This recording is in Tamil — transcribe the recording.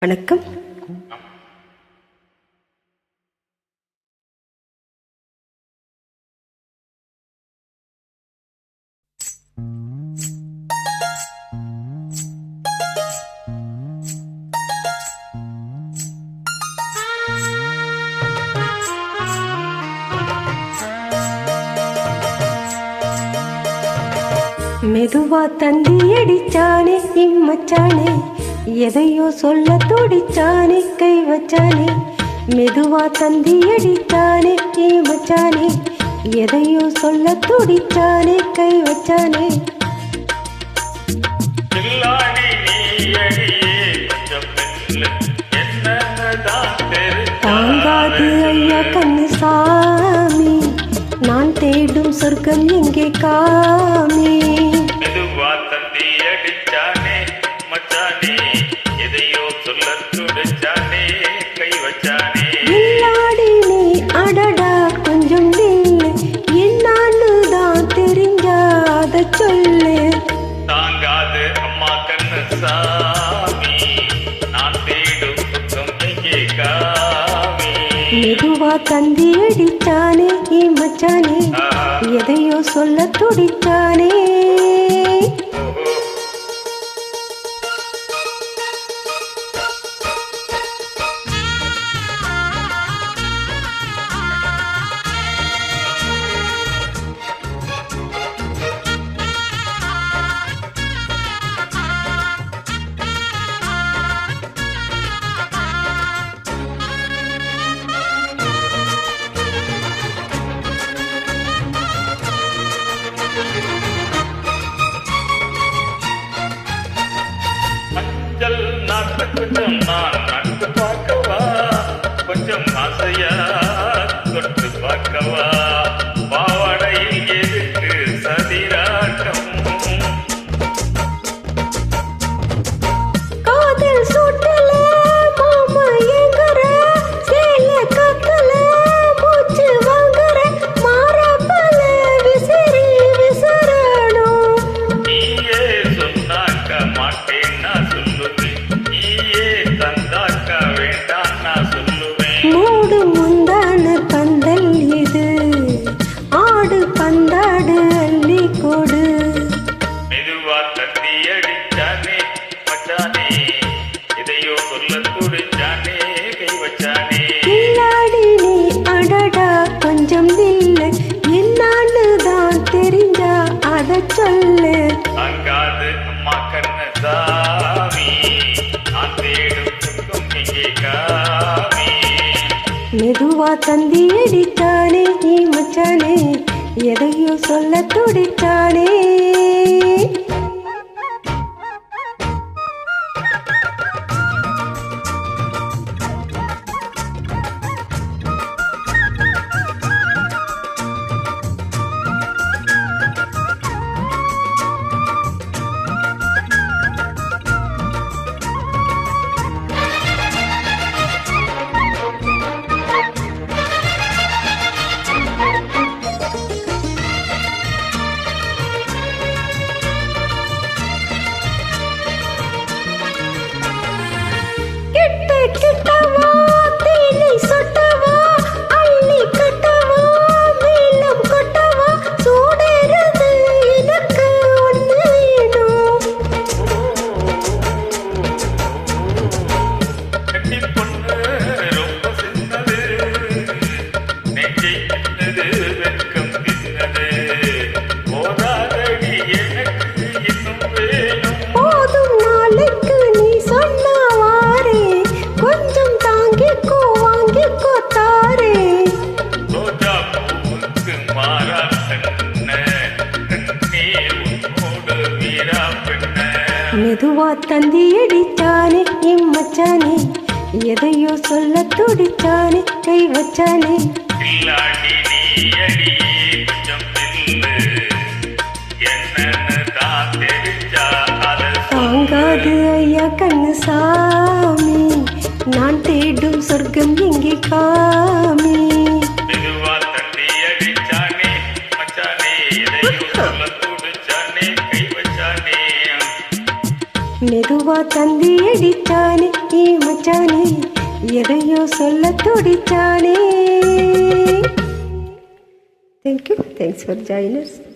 வணக்கம். மெதுவா தந்தி அடிச்சானே இம்மச்சானே, எதையோ சொல்ல துடிச்சானே கை வச்சானே. மெதுவா தந்தி அடிச்சானே இம்மச்சானே, எதையோ சொல்ல துடிச்சானே கை வச்சானே. தாங்காது ஐயா கண்ணுசாமி, நான் தேடும் சொர்க்கம் எங்கே காமி. மெதுவா தந்தி அடிச்சானே மச்சானே, எதையோ சொல்ல துடிச்சானே கை வச்சானே. இல்லாடி நீ அடடா கொஞ்சம் நில்லு, என்னான்னு தான் தெரிஞ்சாத சொல்லு. தாங்காது அம்மா கண்ணுசாமி, நான் தேடும் சொர்க்கம் எங்கே காமி. மெதுவா தந்தி அடிச்சானே மச்சானே, எதையோ சொல்ல துடிச்சானே. மஞ்சள் நாட்டு கொஞ்சம் நான் நட்டு பார்க்கவா, கொஞ்சம் ஆசையா தொட்டு பார்க்கவா. பாவாடையில் எதுக்கு சதிராட்டம், காதல் சூட்டல மாமா எங்கற, சேல கக்கல மூச்சு வாங்கற, மாறப்பல விசிறி விசரணும். நீயே சொன்னாக்க மாட்டேன் நான் சொல்லுவேன், நீயே தந்தாக்க வேண்டாம் நான் சொல்லுவேன். மூடு முந்தான பந்தல் இது, ஆடு பந்தாடு அள்ளி கொடு. மெதுவா தந்தி அடிச்சானே மச்சானே, எதையோ சொல்ல துடிச்சானே கை வச்சானே. இல்லாடி நீ அடடா கொஞ்சம் நில்லு, என்னான்னு தான் தெரிஞ்சா அத சொல்லு. அங்காது அம்மா கண்ணசாமி, நான் தேடும் சொர்க்கம் எங்கே காமி. மெதுவா தந்தி அடிச்சானே மச்சானே, எதையோ சொல்ல துடிச்சானே. கிட்ட கிட்டவா தேனி சொட்டவா, அள்ளி கட்டவா மேலம் கொட்டவா, சூடேறது எனக்கு ஒன்று வேணும். கட்டி பொண்ணு ரொம்ப சின்னது, நெஞ்சை கிட்டது வெட்கம் தின்னது. போதாதடி எனக்கு இன்னும் வேணும். போதும் நாளைக்கு நீ சொன்னவாரே, கொஞ்சம் தாங்கிக்கோ வாங்கிக்கோ தாரே. ரோஜா பூவுக்கு மாறா பெண்ண, நீ உன்னோடு வீரா பெண்ண. மெதுவா தந்தி அடிச்சானே இம்மச்சானே, எதையோ சொல்ல துடிச்சானே கை வச்சானே. இல்லாடி நீ அடி கொஞ்சம் நில்லு, என்னன்னு தான் தெரிஞ்சா அதை தாங்காது ஐயா கண்ணுசாமி, நான் தேடும் சொர்க்கம் எங்கே காமி. மெதுவா தண்ணி அடிச்சானே மச்சானே, எதையோ சொல்ல துடிச்சானே கை வச்சானே. மெதுவா தந்தி அடிச்சானே மச்சானே, எதையோ சொல்ல துடிச்சானே. Thank you, thanks for joiners.